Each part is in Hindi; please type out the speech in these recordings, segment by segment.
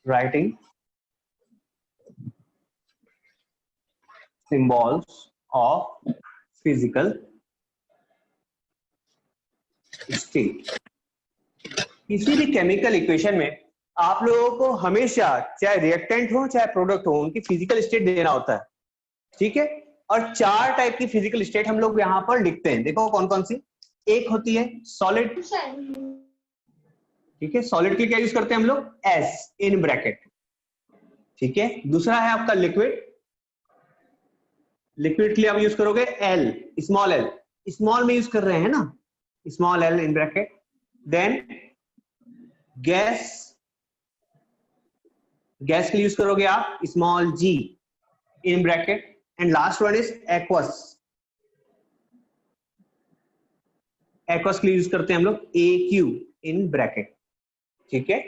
writing symbols of physical state। किसी भी केमिकल इक्वेशन में आप लोगों को हमेशा चाहे रिएक्टेंट हो चाहे प्रोडक्ट हो उनकी फिजिकल स्टेट देना होता है, ठीक है। और 4 टाइप की फिजिकल स्टेट हम लोग यहाँ पर लिखते हैं, देखो कौन कौन सी। एक होती है सॉलिड, ठीक है, सॉलिड के लिए क्या यूज करते हैं हम लोग, एस इन ब्रैकेट, ठीक है। दूसरा है आपका लिक्विड, लिक्विड के लिए आप यूज करोगे एल, स्मॉल एल, स्मॉल में यूज कर रहे हैं ना, small L in bracket. Then gas, gas के लिए यूज करोगे आप small G in bracket. And last one is aqueous, aqueous के लिए यूज करते हैं हम लोग ए क्यू इन ब्रैकेट, ठीक है।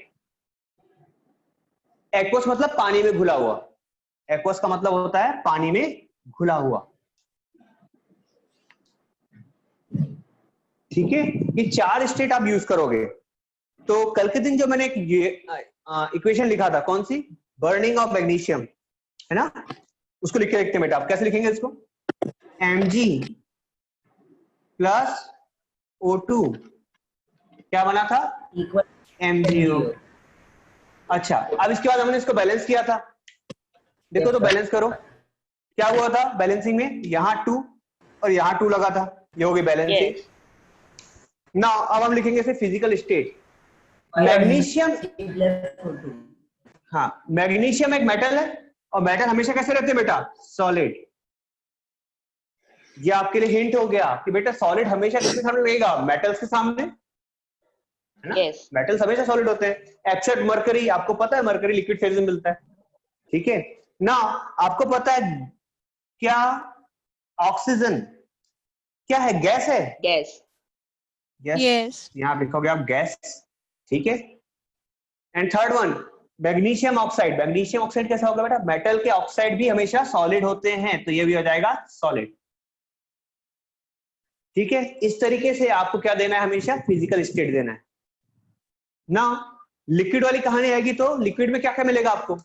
एक्वस मतलब पानी में घुला हुआ, एक्वस का मतलब होता है पानी में घुला हुआ, ठीक है। ये 4 स्टेट आप यूज करोगे। तो कल के दिन जो मैंने एक इक्वेशन लिखा था, कौन सी, बर्निंग ऑफ मैग्नीशियम, है ना, उसको लिख के देखते हैं बेटा। आप कैसे लिखेंगे इसको, Mg प्लस O2 क्या बना था, इक्वल MgO। अच्छा, अब इसके बाद हमने इसको बैलेंस किया था, देखो तो बैलेंस करो क्या हुआ था बैलेंसिंग में, यहाँ 2 और यहाँ 2 लगा था, ये हो गई बैलेंसिंग। नाउ अब हम लिखेंगे इसे फिजिकल स्टेट। मैग्नीशियम, हाँ मैग्नीशियम एक मेटल है और मेटल हमेशा कैसे रहते हैं बेटा, सॉलिड। ये आपके लिए हिंट हो गया कि बेटा सॉलिड हमेशा किसके सामने रहेगा, मेटल्स के सामने, है ना। Yes. मेटल्स हमेशा सॉलिड होते हैं एक्सेप्ट मरकरी, आपको पता है मरकरी लिक्विड फेज में मिलता है, ठीक है ना। आपको पता है क्या ऑक्सीजन क्या है, गैस है, Yes. यस, यहाँ लिखोगे आप गैस, ठीक है। And third one magnesium oxide, magnesium oxide कैसा होगा बेटा, मेटल के ऑक्साइड भी हमेशा सॉलिड होते हैं, तो ये भी हो जाएगा सॉलिड, ठीक है। इस तरीके से आपको क्या देना है, हमेशा फिजिकल स्टेट देना है ना। लिक्विड वाली कहानी आएगी तो लिक्विड में क्या क्या मिलेगा आपको,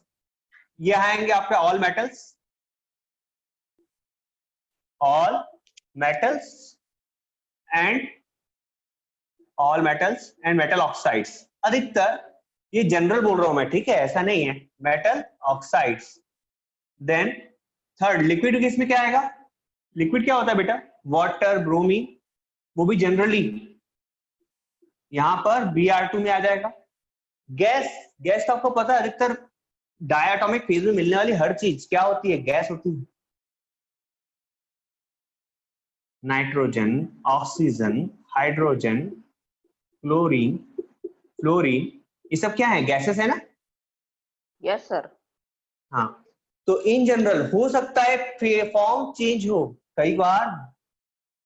ये आएंगे आपके all metals, all metals and all metals and metal oxides. अधिकतर ये जनरल बोल रहा हूं मैं, ठीक है, ऐसा नहीं है, metal oxides. Then third liquid, इसमें क्या आएगा, लिक्विड क्या होता है बेटा, वाटर, ब्रोमीन, वो भी जनरली यहां पर Br2 में आ जाएगा। गैस, गैस तो आपको पता है अधिकतर डायटोमिक फेज में मिलने वाली हर चीज क्या होती है, गैस होती है। Nitrogen, oxygen, hydrogen, chlorine, fluorine, ये सब क्या है, गैसेस है ना। Yes, sir. हाँ, तो इन जनरल हो सकता है फॉर्म चेंज हो, कई बार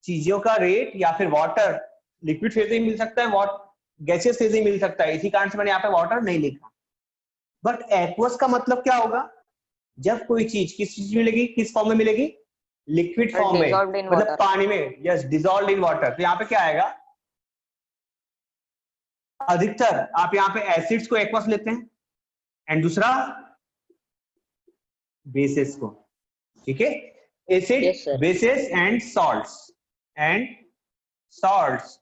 चीजों का रेट या फिर वाटर लिक्विड फेज में मिल सकता है, गैसेस फेज में मिल सकता है, इसी कारण से मैंने यहाँ पे वाटर नहीं लिखा। बट एक्वस का मतलब क्या होगा, जब कोई चीज किस चीज में मिलेगी, किस फॉर्म में मिलेगी, लिक्विड फॉर्म में, Dissolved in मतलब water. पानी में, यस, डिसॉल्व्ड इन वाटर। तो यहाँ पे क्या आएगा, अधिकतर आप यहाँ पे एसिड्स को एक्वस लेते हैं एंड दूसरा बेसिस को, ठीक है, acid, Yes, sir. Basis and salts,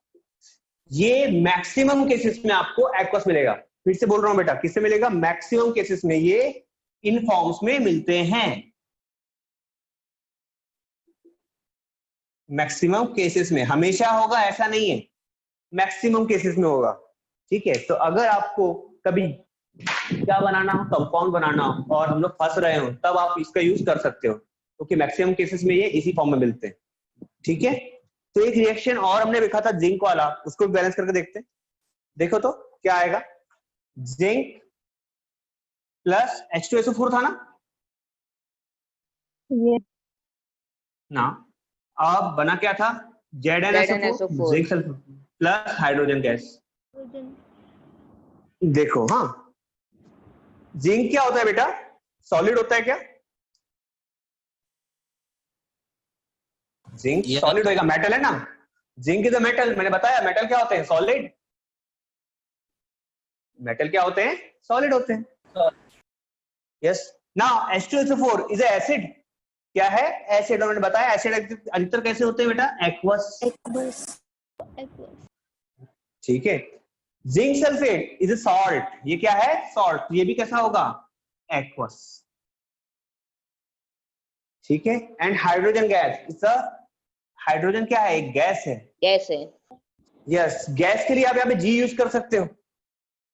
ये मैक्सिमम केसेस में आपको एक्वस मिलेगा। फिर से बोल रहा हूं बेटा, किससे मिलेगा, मैक्सिमम केसेस में ये इन फॉर्म्स में मिलते हैं, मैक्सिमम केसेस में, हमेशा होगा ऐसा नहीं है, मैक्सिमम केसेस में होगा, ठीक है। तो अगर आपको कभी क्या बनाना हो, कंपाउंड बनाना हो और हम लोग फंस रहे हो, तब आप इसका यूज कर सकते हो, क्योंकि मैक्सिमम केसेस में ये इसी फॉर्म में मिलते हैं, ठीक है। तो एक रिएक्शन और हमने लिखा था जिंक वाला, उसको बैलेंस करके देखते हैं, देखो तो क्या आएगा, जिंक प्लस H2SO4 था ना, ना, अब बना क्या था, ZnSO4, zinc sulphur plus hydrogen gas. देखो, हाँ, जिंक क्या होता है बेटा, सॉलिड होता है क्या, जिंक सॉलिड होएगा, मेटल है ना, जिंक इज अ मेटल, मैंने बताया मेटल क्या होते हैं, सॉलिड, मेटल क्या होते हैं, सॉलिड होते हैं, yes now H2SO4 is acid, क्या है एसिड, मैंने बताया एसिड अधिकतर कैसे होते हैं बेटा एक्वस, ठीक है। Zinc sulphate is a salt, ये क्या है सॉल्ट, ये भी कैसा होगा एक्वस, ठीक है। And hydrogen gas is a, hydrogen क्या है एक गैस है, गैस है। यस गैस के लिए आप यहाँ पे जी यूज कर सकते हो,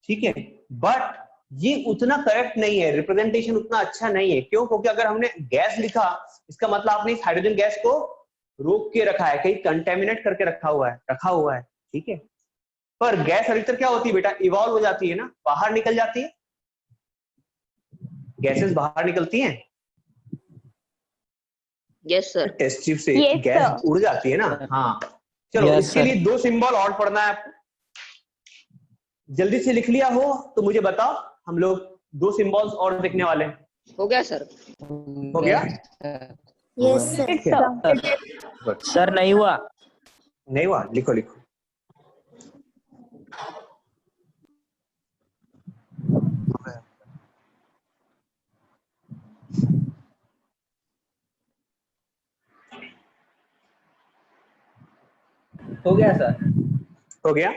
ठीक है, बट ये उतना करेक्ट नहीं है, रिप्रेजेंटेशन उतना अच्छा नहीं है, क्यों, क्योंकि अगर हमने गैस लिखा इसका मतलब आपने इस हाइड्रोजन गैस को रोक के रखा है, कहीं कंटेमिनेट करके रखा हुआ है, ठीक है। पर गैस अधिकतर क्या होती है बेटा इवॉल्व हो जाती है ना, बाहर निकल जाती है, गैसेस बाहर निकलती हैं यस सर। टेस्ट ट्यूब से, गैस उड़ जाती है ना, हाँ। चलो इसके लिए 2 सिंबल और पढ़ना है आपको, जल्दी से लिख लिया हो तो मुझे बताओ, हम लोग 2 सिंबल्स और देखने वाले हैं। हो गया सर। हो गया यस सर। सर नहीं हुआ। नहीं हुआ, लिखो लिखो। हो गया सर। हो गया,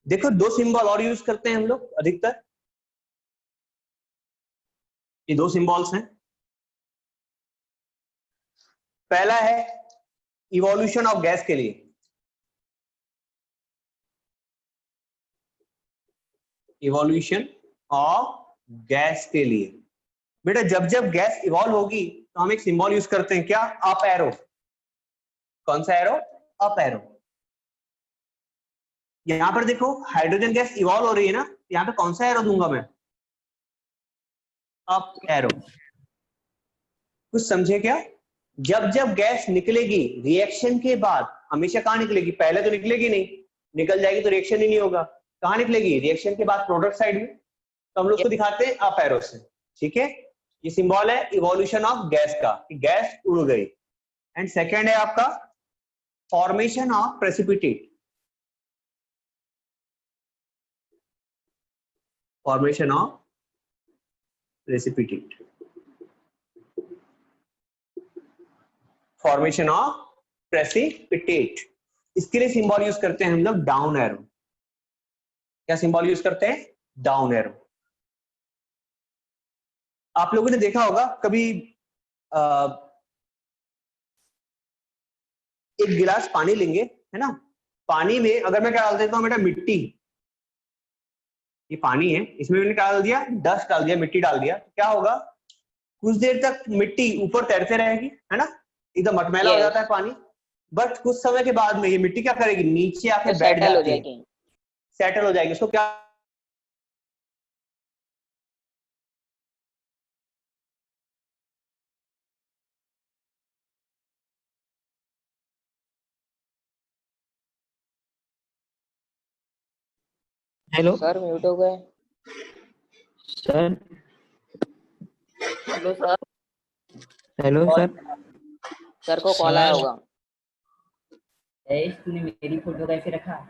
देखो 2 सिंबल और यूज करते हैं हम लोग अधिकतर, ये 2 सिंबल्स हैं। पहला है इवोल्यूशन ऑफ गैस के लिए, इवोल्यूशन ऑफ गैस के लिए बेटा जब जब गैस इवॉल्व होगी तो हम एक सिंबल यूज करते हैं, क्या अप एरो, कौन सा एरो अप एरो। यहां पर देखो हाइड्रोजन गैस इवॉल्व हो रही है ना, यहां पे कौन सा एरो दूंगा मैं अप एरो, कुछ समझे क्या। जब जब गैस निकलेगी रिएक्शन के बाद, हमेशा कहां निकलेगी, पहले तो निकलेगी नहीं, निकल जाएगी तो रिएक्शन ही नहीं होगा, कहां निकलेगी रिएक्शन के बाद प्रोडक्ट साइड में, तो हम लोग को दिखाते हैं अप एरो से, ठीक है। ये सिंबल है इवोल्यूशन ऑफ गैस का, कि गैस उड़ गई। एंड सेकेंड है आपका formation of precipitate, formation of precipitate, formation of precipitate, इसके लिए सिंबल यूज करते हैं हम लोग डाउन एरो, क्या सिंबल यूज करते हैं डाउन एरो। आप लोगों ने देखा होगा कभी एक गिलास पानी लेंगे है ना, पानी में अगर मैं क्या डाल देता हूं बेटा मिट्टी, ये पानी है इसमें मैंने क्या डाल दिया डस्ट डाल दिया, मिट्टी डाल दिया, क्या होगा कुछ देर तक मिट्टी ऊपर तैरते रहेगी है ना, एकदम मटमैला हो जाता है पानी, बट कुछ समय के बाद में ये मिट्टी क्या करेगी नीचे आके बैठ जाती है, सेटल हो जाएगी, उसको क्या हेलो सर म्यूट हो गए। Sir. Hello sir. Hello sir. Sir को कॉल आया होगा। तूने मेरी फोटो कैसे रखा।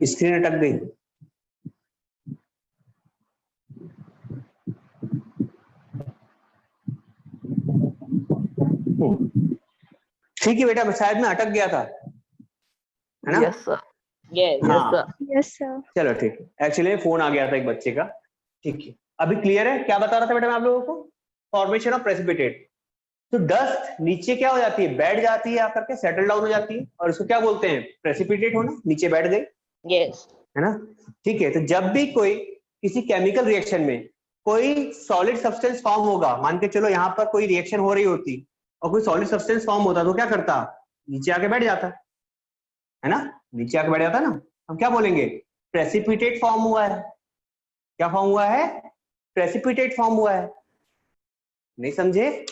स्क्रीन अटक गई, ठीक है बेटा शायद मैं अटक गया था है ना। Yes sir. Yes sir. चलो ठीक है, एक्चुअली फोन आ गया था एक बच्चे का, ठीक है अभी क्लियर है। क्या बता रहा था बेटा मैं आप लोगों को, फॉर्मेशन ऑफ प्रेसिपिटेट, तो डस्ट नीचे क्या हो जाती है बैठ जाती है आकर के सेटल डाउन हो जाती है, और इसको क्या बोलते हैं प्रेसिपिटेट होना, नीचे बैठ गई, यस है ना। ठीक है, तो जब भी कोई किसी केमिकल रिएक्शन में कोई सॉलिड सब्सटेंस फॉर्म होगा, मान के चलो यहाँ पर कोई रिएक्शन हो रही होती और कोई सॉलिड सब्सटेंस फॉर्म होता तो क्या करता, नीचे आके बैठ जाता है ना, नीचे आके बैठ जाता ना, हम क्या बोलेंगे प्रेसिपिटेट फॉर्म हुआ है, क्या फॉर्म हुआ है प्रेसिपिटेट फॉर्म हुआ है। नहीं समझे?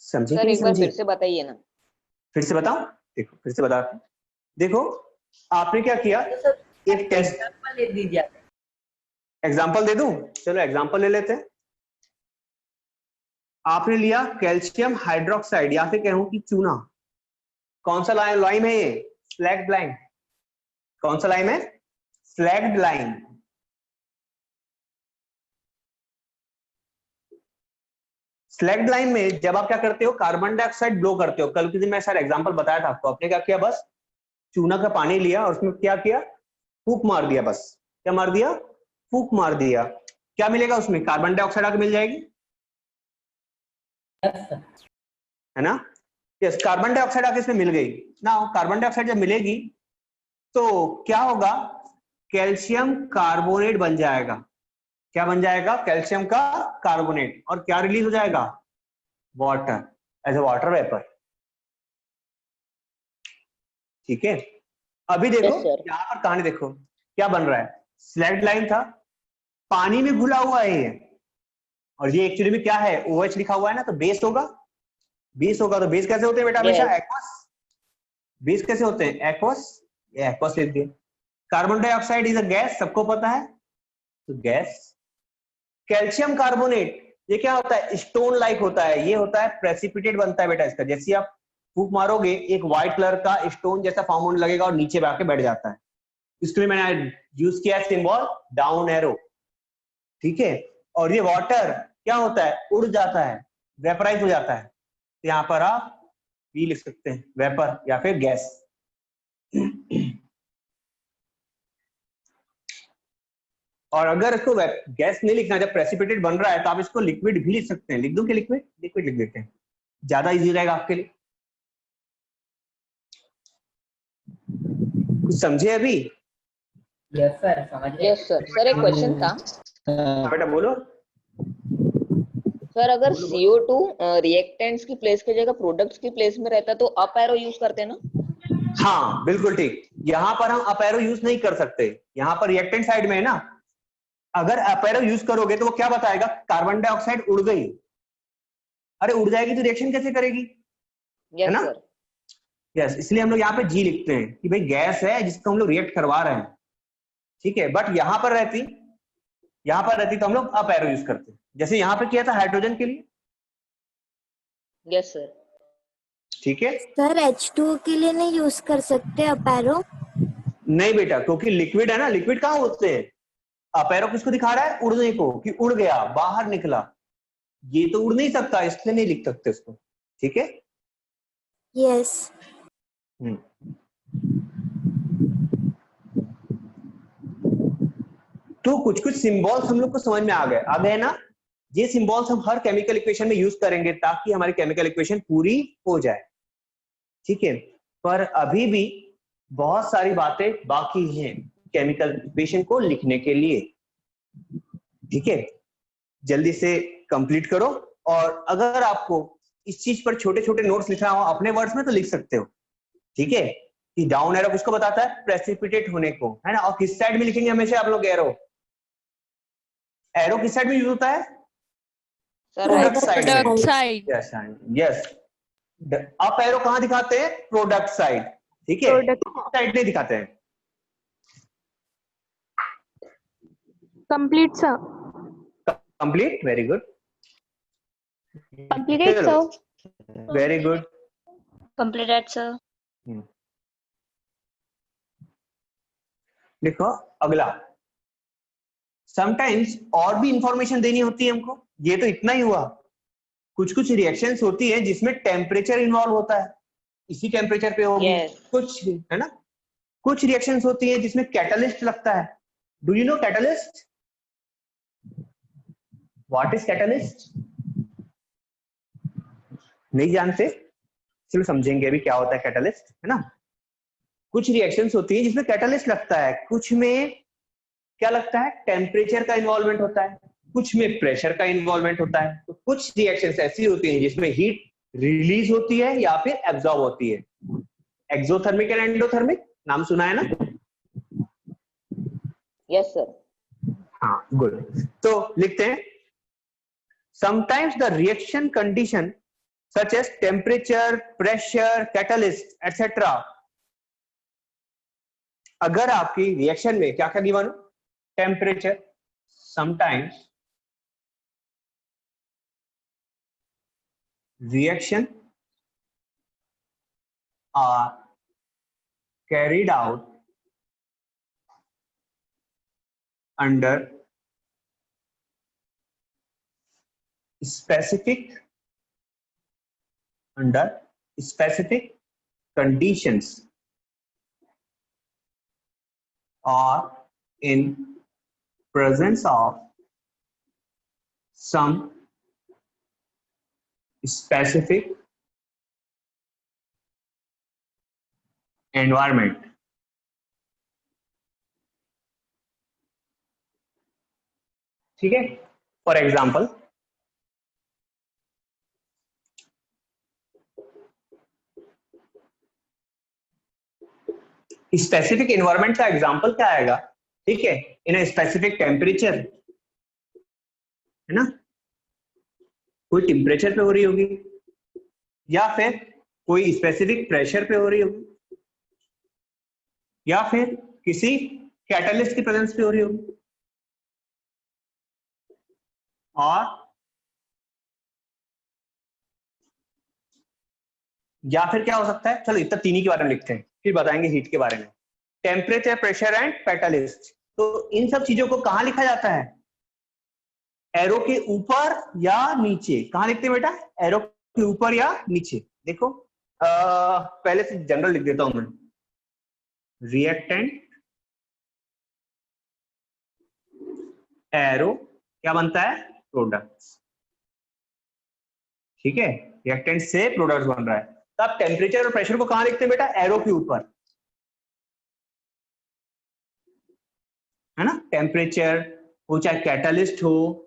समझे कि सर नहीं एक बार समझे? फिर से बताइए ना। फिर से बताओ, देखो फिर से बता, देखो आपने क्या किया, एक टेस्ट एग्जांपल ले दीजिए। एग्जांपल दे दूं, चलो एग्जांपल ले लेते हैं। आपने लिया कैल्शियम हाइड्रोक्साइड या फिर कहूं कि चूना, कौन सा लाइम है ये? Slagged lime. कौन सा लाइम है? Slagged lime. स्लैग्ड लाइम में जब आप क्या करते हो, कार्बन डाइऑक्साइड ब्लो करते हो। कल के दिन मैं सारा एग्जांपल बताया था आपको। आपने क्या किया, बस चूना का पानी लिया और उसमें क्या किया, फूंक मार दिया। बस क्या मार दिया? फूंक मार दिया। क्या मिलेगा उसमें? कार्बन डाइऑक्साइड आके मिल जाएगी, है ना? यस, कार्बन डाइऑक्साइड आके इसमें मिल गई ना। कार्बन डाइऑक्साइड जब मिलेगी तो क्या होगा, कैल्शियम कार्बोनेट बन जाएगा। क्या बन जाएगा? कैल्शियम का कार्बोनेट। और क्या रिलीज हो जाएगा? Water, as a water vapour. ठीक है, अभी देखो Yes, sir. यहां पर कहानी देखो क्या बन रहा है। स्लैग्ड लाइन था, पानी में घुला हुआ है ये, और ये एक्चुअली में क्या है, OH लिखा हुआ है ना, तो बेस होगा। बेस होगा तो बेस कैसे होते हैं बेटा? हमेशा Yes. एक्वस। बेस कैसे होते हैं? एक्वस। ये एक्वस लिख दिया। Carbon dioxide is a gas, सबको पता है, तो गैस। कैल्शियम कार्बोनेट ये क्या होता है? स्टोन लाइक होता है, ये होता है प्रेसिपिटेट बनता है बेटा इसका। जैसे आप फूंक मारोगे एक व्हाइट कलर का स्टोन जैसा फॉर्म होने लगेगा और नीचे आके बैठ जाता है। इसके लिए मैंने यूज किया सिंबल डाउन एरो। ठीक है, और ये वाटर क्या होता है? उड़ जाता है, वेपराइज हो जाता है। तो यहां पर आप भी लिख सकते हैं, वेपर या फिर गैस। और अगर इसको गैस नहीं लिखना, जब प्रेसिपिटेट बन रहा है, तो आप इसको लिक्विड भी लिख सकते हैं। लिख दूं कि लिक्विड? लिक्विड लिख देते हैं, ज्यादा इजी रहेगा आपके लिए। कुछ समझे अभी? यस सर, समझ गए। Yes sir. सर एक क्वेश्चन था। हाँ बेटा बोलो। सर अगर बोलो, बोलो। CO2 रिएक्टेंट्स की प्लेस की जगह प्रोडक्ट्स की प्लेस में रहता तो अप एरो यूज करते ना? हाँ बिल्कुल ठीक। यहां पर हम अप एरो यूज नहीं कर सकते, यहां पर रिएक्टेंट साइड में है ना। अगर अप एरो यूज करोगे तो वो क्या बताएगा? कार्बन डाइऑक्साइड उड़ गई। अरे उड़ जाएगी तो रिएक्शन कैसे करेगी, है यस ना? सर। यस, इसलिए हम लोग यहाँ पे जी लिखते हैं कि भाई गैस है जिसको हम लोग रिएक्ट करवा रहे हैं। ठीक है, बट यहाँ पर रहती तो हम लोग अप एरो यूज करते, जैसे यहाँ पे किया था हाइड्रोजन के लिए। Yes sir. ठीक है, सर H2O के लिए नहीं यूज कर सकते अपेरो? नहीं बेटा, क्योंकि लिक्विड है ना। लिक्विड कहाँ होते हैं? अप एरो किसको दिखा रहा है? उड़ने को, कि उड़ गया, बाहर निकला। ये तो उड़ नहीं सकता, इसलिए नहीं लिख सकते उसको। ठीक है, यस। तो कुछ कुछ सिंबल्स हम लोग को समझ में आ गए ना। ये सिंबल्स हम हर केमिकल इक्वेशन में यूज करेंगे ताकि हमारी केमिकल इक्वेशन पूरी हो जाए। ठीक है, पर अभी भी बहुत सारी बातें बाकी हैं केमिकल इक्वेशन को लिखने के लिए। ठीक है, जल्दी से कंप्लीट करो। और अगर आपको इस चीज पर छोटे छोटे नोट्स लिखना हो अपने वर्ड्स में तो लिख सकते हो। ठीक है, कि डाउन एरो किसको बताता है? प्रेसिपिटेट होने को, है ना। और किस साइड में लिखेंगे हमेशा आप लोग एरो? एरो किस साइड में यूज होता है? Sir product Product side. Yes yes, up arrow कहां दिखाते हैं? Product side. ठीक है, साइड नहीं दिखाते हैं। Complete, sir. Complete, very good, Completed, sir. Very good. Completed sir. देखो अगला, समटाइम्स और भी इंफॉर्मेशन देनी होती है हमको। ये तो इतना ही हुआ, कुछ कुछ रिएक्शंस होती है जिसमें टेम्परेचर इन्वॉल्व होता है, इसी टेम्परेचर पे होगी। Yes. कुछ है ना, कुछ रिएक्शंस होती है जिसमें कैटलिस्ट लगता है। Do you know catalyst? What is catalyst? नहीं जानते? चलो समझेंगे अभी क्या होता है कैटलिस्ट, है ना। कुछ रिएक्शंस होती है जिसमें कैटलिस्ट लगता है, कुछ में क्या लगता है? टेम्परेचर का इन्वॉल्वमेंट होता है, कुछ में प्रेशर का इन्वॉल्वमेंट होता है। तो कुछ रिएक्शंस ऐसी होती हैं जिसमें हीट रिलीज होती है या फिर एब्जॉर्ब होती है। एक्सोथर्मिक एंड एंडोथर्मिक नाम सुना है ना? Yes sir. हाँ गुड। तो लिखते हैं sometimes the reaction condition such as temperature, pressure, catalyst etcetera. अगर आपकी रिएक्शन में क्या क्या गिवन हो, temperature, sometimes reaction are carried out under specific conditions or in presence of some specific environment. ठीक है, फॉर एग्जाम्पल स्पेसिफिक एनवायरनमेंट का एग्जाम्पल क्या आएगा, ठीक है, इन ए स्पेसिफिक टेम्परेचर, है ना, कोई टेम्परेचर पे हो रही होगी या फिर कोई स्पेसिफिक प्रेशर पे हो रही होगी या फिर किसी कैटलिस्ट की प्रेजेंस पे हो रही होगी, और या फिर क्या हो सकता है, चलो इतना तीन ही के बारे में लिखते हैं फिर बताएंगे हीट के बारे में। टेम्परेचर, प्रेशर एंड कैटलिस्ट, तो इन सब चीजों को कहां लिखा जाता है, एरो के ऊपर या नीचे। कहां लिखते हैं बेटा, एरो के ऊपर या नीचे। देखो पहले से जनरल लिख देता हूं मैं, रिएक्टेंट एरो क्या बनता है, प्रोडक्ट्स, ठीक है, रिएक्टेंट से प्रोडक्ट्स बन रहा है। तो आप टेम्परेचर और प्रेशर को कहां लिखते हैं बेटा, एरो के ऊपर, है ना, टेम्परेचर हो चाहे कैटलिस्ट हो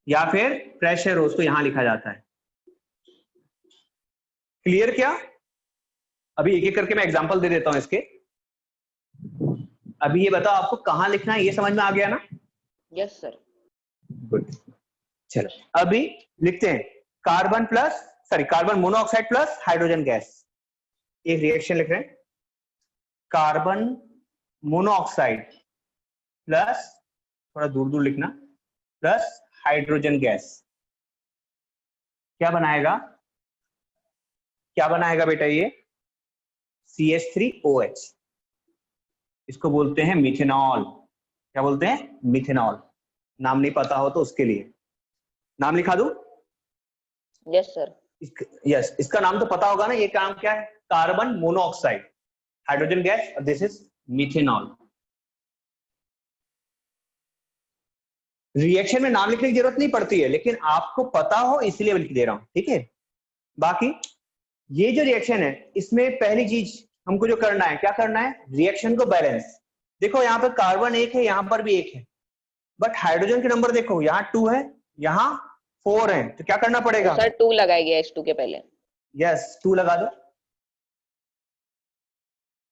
या फिर प्रेशर हो, उसको यहां लिखा जाता है। क्लियर क्या, अभी एक एक करके मैं एग्जांपल दे देता हूं इसके। अभी ये बताओ आपको कहां लिखना है, ये समझ में आ गया ना? Yes sir. गुड, चलो अभी लिखते हैं carbon monoxide plus hydrogen gas. एक रिएक्शन लिख रहे हैं, कार्बन मोनोऑक्साइड प्लस, थोड़ा दूर दूर लिखना, प्लस हाइड्रोजन गैस। क्या बनाएगा, क्या बनाएगा बेटा, ये CH3OH, इसको बोलते हैं मिथेनॉल। क्या बोलते हैं, मिथेनॉल। नाम नहीं पता हो तो उसके लिए नाम लिखा दूं? Yes sir. यस, इसका नाम तो पता होगा ना, ये काम क्या है, कार्बन मोनोऑक्साइड, हाइड्रोजन गैस, और दिस इज मिथेनॉल। रिएक्शन में नाम लिखने की जरूरत नहीं पड़ती है, लेकिन आपको पता हो इसलिए लिख दे रहा हूं, ठीक है। बाकी ये जो रिएक्शन है, इसमें पहली चीज हमको जो करना है, क्या करना है, रिएक्शन को बैलेंस। देखो यहाँ पर कार्बन एक है, यहाँ पर भी एक है, बट हाइड्रोजन के नंबर देखो, यहाँ 2 है, यहाँ 4 है, तो क्या करना पड़ेगा, सर 2 लगाया गया H2 के पहले। यस 2 लगा दो,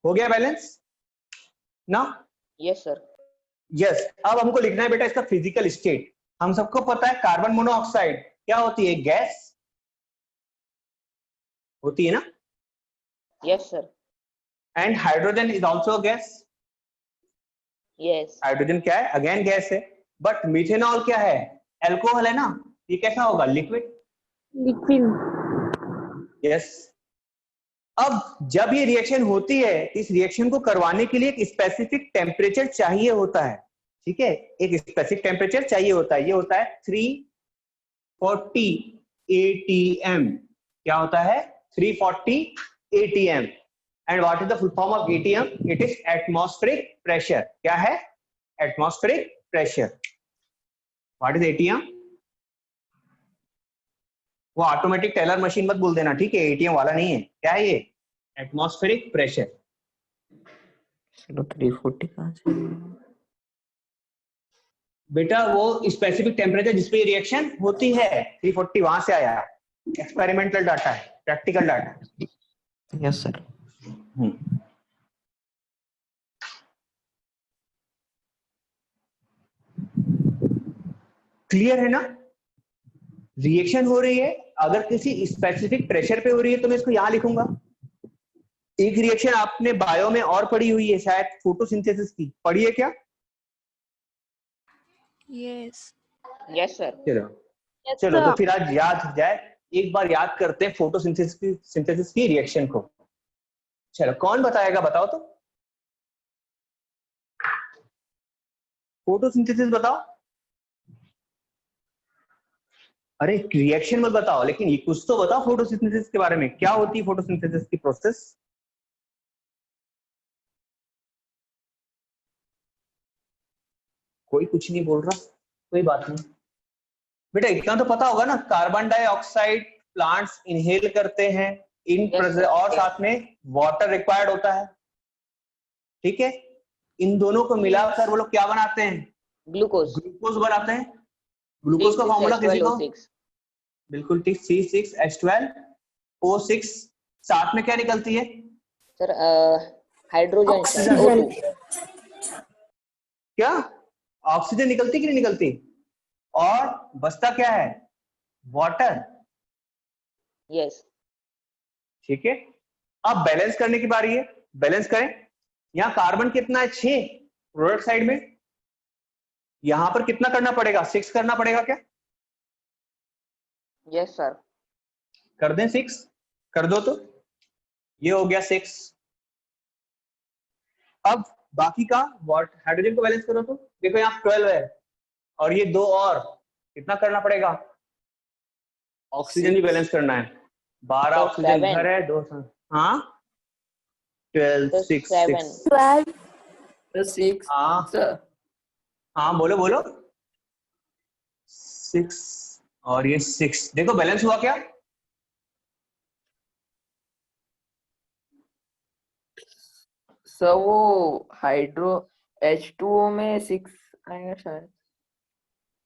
हो गया बैलेंस ना? Yes sir. यस, अब हमको लिखना है बेटा इसका फिजिकल स्टेट। हम सबको पता है कार्बन मोनोऑक्साइड क्या होती है, गैस होती है ना? Yes sir. And hydrogen is also gas. Yes. Hydrogen क्या है, अगेन गैस है। बट मिथेनॉल क्या है, अल्कोहल है ना, ये कैसा होगा, लिक्विड। यस, अब जब ये रिएक्शन होती है, इस रिएक्शन को करवाने के लिए एक स्पेसिफिक टेम्परेचर चाहिए होता है, ठीक है, एक स्पेसिफिक टेम्परेचर चाहिए होता है, ये होता है 340 ATM। क्या होता है, 340 ATM। And what is the full form of ATM, it is atmospheric pressure. क्या है, atmospheric pressure. What is ATM, वो ऑटोमेटिक टेलर मशीन मत बोल देना, ठीक है, ATM वाला नहीं है। क्या है ये, एटमॉस्फेरिक प्रेशर। चलो 340 कहाँ से बेटा वो स्पेसिफिक टेम्परेचर जिसपे रिएक्शन होती है, 340 वहां से आया, एक्सपेरिमेंटल डाटा है, practical data. Yes sir. Clear है ना? रिएक्शन हो रही है, अगर किसी स्पेसिफिक प्रेशर पे हो रही है तो मैं इसको यहां लिखूंगा। एक रिएक्शन आपने बायो में और पढ़ी हुई है शायद, फोटोसिंथेसिस की, पढ़ी है क्या? Yes yes sir. चलो तो फिर आज याद हो जाए, एक बार याद करते हैं फोटोसिंथेसिस की रिएक्शन को। चलो कौन बताएगा, बताओ तो, फोटोसिंथेसिस बताओ। अरे रिएक्शन मत बताओ, लेकिन ये कुछ तो बताओ फोटोसिंथेसिस के बारे में, क्या होती है फोटोसिंथेसिस की प्रोसेस? कोई कुछ नहीं बोल रहा, कोई बात नहीं बेटा, इतना तो पता होगा ना, कार्बन डाइऑक्साइड प्लांट्स इनहेल करते हैं इन और साथ में वाटर रिक्वायर्ड होता है, ठीक है? इन दोनों को मिलाकर वो लोग क्या बनाते हैं? ग्लूकोज। ग्लूकोज बनाते हैं। ग्लूकोज का फॉर्मूला किसी को? बिल्कुल ठीक, C6H12O6। साथ में क्या निकलती है सर? हाइड्रोजन। ऑक्सीजन। क्या ऑक्सीजन निकलती कि नहीं निकलती? और बचता क्या है? वाटर। यस। ठीक है, अब बैलेंस करने की बारी है, बैलेंस करें। यहाँ कार्बन कितना है? 6 प्रोडक्ट साइड में। यहां पर कितना करना पड़ेगा? 6 करना पड़ेगा क्या? Yes sir. कर दें 6? कर दो तो, ये हो गया 6। अब बाकी का हाइड्रोजन को बैलेंस करो तो देखो, यहाँ 12 है और ये 2 और, कितना करना पड़ेगा? ऑक्सीजन भी बैलेंस करना है। 12 तो ऑक्सीजन 7 इधर है, 2 हाँ 12 तो 6 7 6 12 तो 6 हाँ सर। हाँ बोलो बोलो। 6 और ये 6, देखो बैलेंस हुआ क्या? सर वो हाइड्रो H2O में 6 आएगा शायद।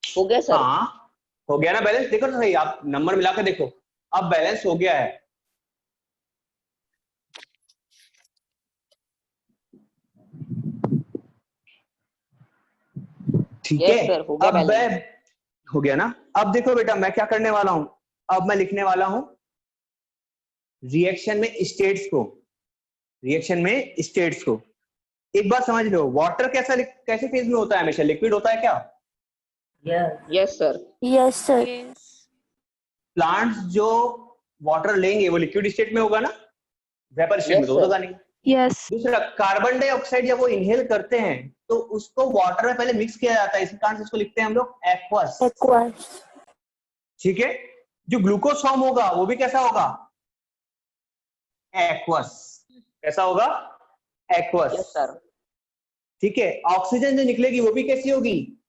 हो गया सर। हाँ हो गया ना बैलेंस, देखो तो सही, आप नंबर मिला के देखो, अब बैलेंस हो गया है। ठीक यस है, सर, हो गया अब बैलेंस। हो गया ना? अब देखो बेटा, मैं क्या करने वाला हूं, अब मैं लिखने वाला हूं रिएक्शन में स्टेट्स को, रिएक्शन में स्टेट्स को। एक बात समझ लो, वाटर कैसे फेज में होता है? हमेशा लिक्विड होता है क्या? Yes sir. Yes sir. Plants जो वाटर लेंगे वो लिक्विड स्टेट में होगा ना, वेपर स्टेट में Yes, तो sir. होगा नहीं। यस दूसरा, कार्बन डाइऑक्साइड जब वो इनहेल करते हैं तो उसको वाटर में पहले मिक्स किया जाता है, इसी कारण से इसको लिखते हैं हम लोग एक्वस। एक्वास। ठीक है, जो ग्लूकोज फॉर्म होगा वो भी कैसा होगा? एक्वस। कैसा होगा? एक्वस। Yes sir. ठीक है, ऑक्सीजन जो निकलेगी वो भी कैसी होगी?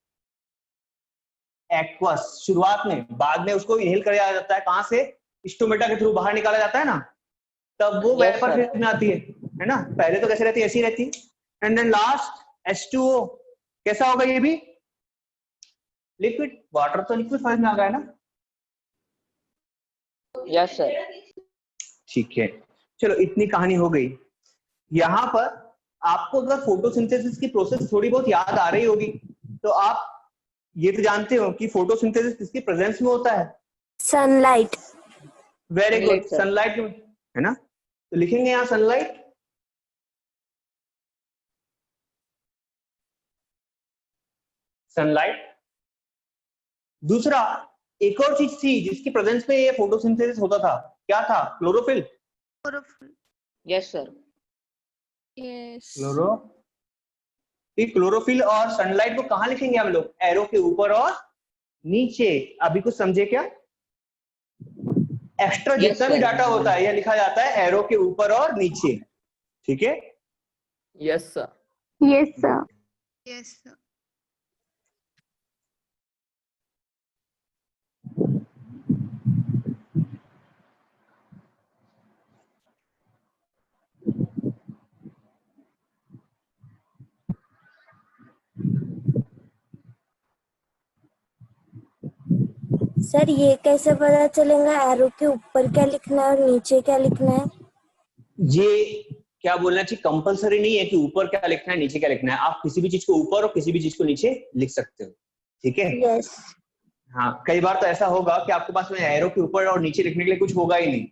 एक्वस शुरुआत में, बाद में उसको इनहेल किया जाता है, कहां से? स्टोमेटा के थ्रू बाहर निकाला जाता है ना, तब वो Yes, वेपर sir. फेज में आती है ना? पहले तो कैसे रहती है? ऐसी रहती है। एंड देन लास्ट H2O कैसा होगा? ये भी लिक्विड, वाटर तो लिक्विड फेज में आ गया ना। Yes sir. ठीक है, चलो इतनी कहानी हो गई। यहां पर आपको अगर फोटोसिंथेसिस की प्रोसेस थोड़ी बहुत याद आ रही होगी तो आप ये तो जानते हो कि फोटोसिंथेसिस किसकी प्रेजेंस में होता है? Sunlight. Very good, Sunlight, sir. Sunlight में, है ना? तो लिखेंगे यहां सनलाइट। सनलाइट। दूसरा, एक और चीज थी जिसकी प्रेजेंस में ये फोटोसिंथेसिस होता था, क्या था? क्लोरोफिल। Yes sir. क्लोरोफिल और सनलाइट को कहां लिखेंगे हम लोग? एरो के ऊपर और नीचे। अभी कुछ समझे क्या? एक्स्ट्रा Yes, जितना भी sir. डाटा होता है यह लिखा जाता है एरो के ऊपर और नीचे, ठीक है? Yes sir. Yes sir. Yes sir. Sir ये कैसे पता चलेगा एरो के ऊपर क्या लिखना है और नीचे क्या लिखना है? ये क्या बोलना चाहिए, कंपलसरी नहीं है कि ऊपर क्या लिखना है नीचे क्या लिखना है, आप किसी भी चीज को ऊपर और किसी भी चीज को नीचे लिख सकते हो, ठीक है? यस। हाँ, कई बार तो ऐसा होगा कि आपके पास में एरो के ऊपर और नीचे लिखने के लिए कुछ होगा ही नहीं,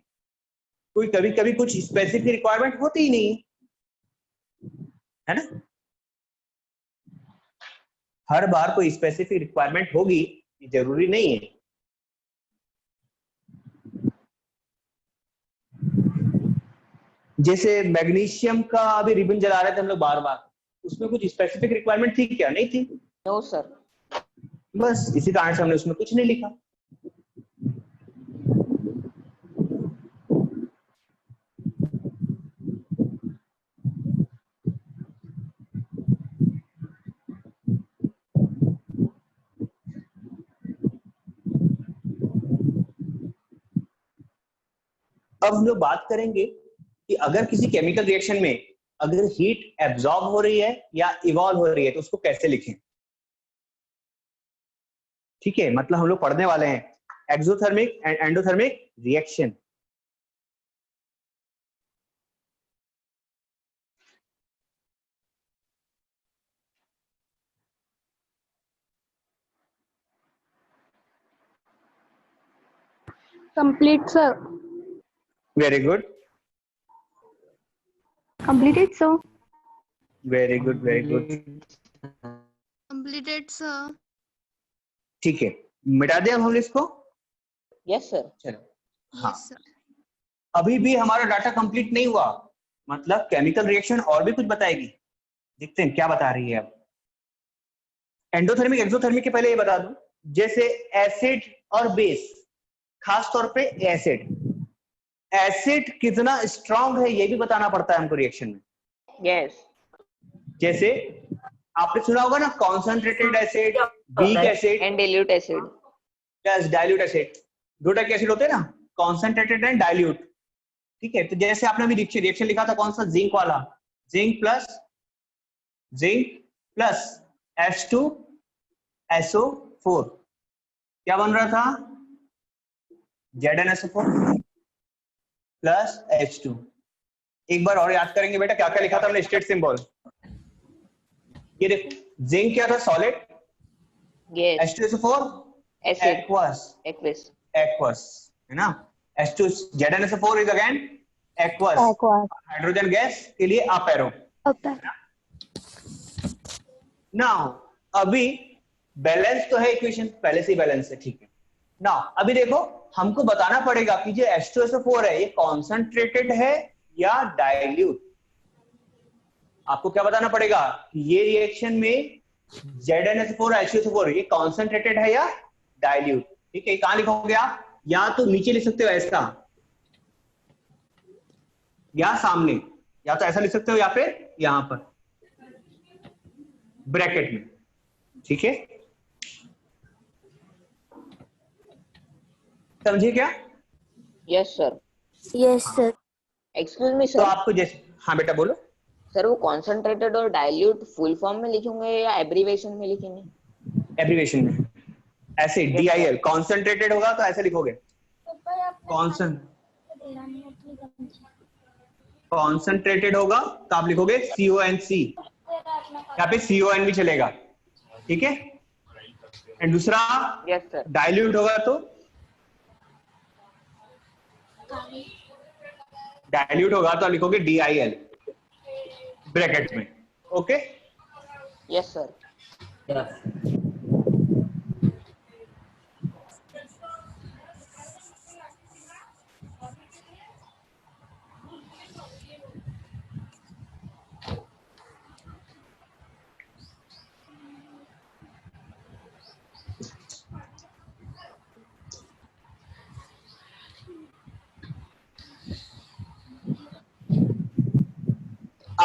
कोई कभी कभी कुछ स्पेसिफिक रिक्वायरमेंट होती ही नहीं, है ना। हर बार कोई स्पेसिफिक रिक्वायरमेंट होगी ये जरूरी नहीं है। जैसे मैग्नीशियम का अभी रिबन जला रहे थे हम लोग बार बार, उसमें कुछ स्पेसिफिक रिक्वायरमेंट थी क्या? नहीं थी। No sir. बस इसी कारण से हमने उसमें कुछ नहीं लिखा। अब हम लोग बात करेंगे कि अगर किसी केमिकल रिएक्शन में अगर हीट एब्जॉर्ब हो रही है या इवॉल्व हो रही है तो उसको कैसे लिखें। ठीक है, मतलब हम लोग पढ़ने वाले हैं exothermic and endothermic reaction. Complete, sir. Very good, Completed, sir. Very good, very good. Completed, sir. ठीक है, मिटा दें अब हम इसको। Yes sir. चलो हाँ, Yes, sir. अभी भी हमारा डाटा कंप्लीट नहीं हुआ, मतलब केमिकल रिएक्शन और भी कुछ बताएगी। देखते हैं क्या बता रही है अब। एंडोथर्मिक एक्सोथर्मिक के पहले ये बता दूं, जैसे एसिड और बेस, खास तौर पे एसिड कितना स्ट्रांग है ये भी बताना पड़ता है हमको रिएक्शन में। यस। जैसे आपने सुना होगा ना, concentrated acid, weak acid, and dilute acid. Plus dilute acid. दो टाइप के एसिड होते हैं ना, कॉन्सेंट्रेटेड एंड डाइल्यूट। ठीक है, तो जैसे आपने अभी रिएक्शन लिखा था कौन सा, जिंक वाला, जिंक प्लस H2SO4 क्या बन रहा था, ZnSO4 प्लस H2। एक बार और याद करेंगे बेटा, क्या क्या लिखा था हमने स्टेट सिंबल। ये देखो, जिंक क्या था, solid, yes. H2SO4 acid. Aqueous, aqueous. है ना। H2 ZnSO4 is again aqueous, hydrogen gas के लिए अप एरो। नाउ अभी बैलेंस तो है, इक्वेशन पहले से ही बैलेंस है, ठीक है। नाउ अभी देखो, हमको बताना पड़ेगा कि जो H2SO4 है ये कॉन्सेंट्रेटेड है या डाइल्यूट। आपको क्या बताना पड़ेगा कि ये रिएक्शन में ZnSO4 H2SO4 ये कॉन्सेंट्रेटेड है या डाइल्यूट। ठीक है, कहां लिखोगे आप, या तो नीचे लिख सकते हो ऐसा, या सामने, या तो ऐसा लिख सकते हो या फिर यहां पर ब्रैकेट में। ठीक है, समझे क्या? Yes sir. Yes sir. Excuse me तो सर। आपको जैसे, हाँ बेटा बोलो। सर वो कॉन्सेंट्रेटेड और डाइल्यूट फुल फॉर्म में लिखेंगे या एब्रीवेशन में लिखेंगे? एब्रीवेशन में, ऐसे DIL कॉन्सेंट्रेटेड होगा तो ऐसे लिखोगे, कॉन्सेंट्रेटेड होगा तो आप लिखोगे CONC, यहाँ पे CON भी चलेगा। ठीक है, एंड दूसरा यस सर। डाइल्यूट होगा तो लिखोगे DIL ब्रैकेट में। Okay, yes sir.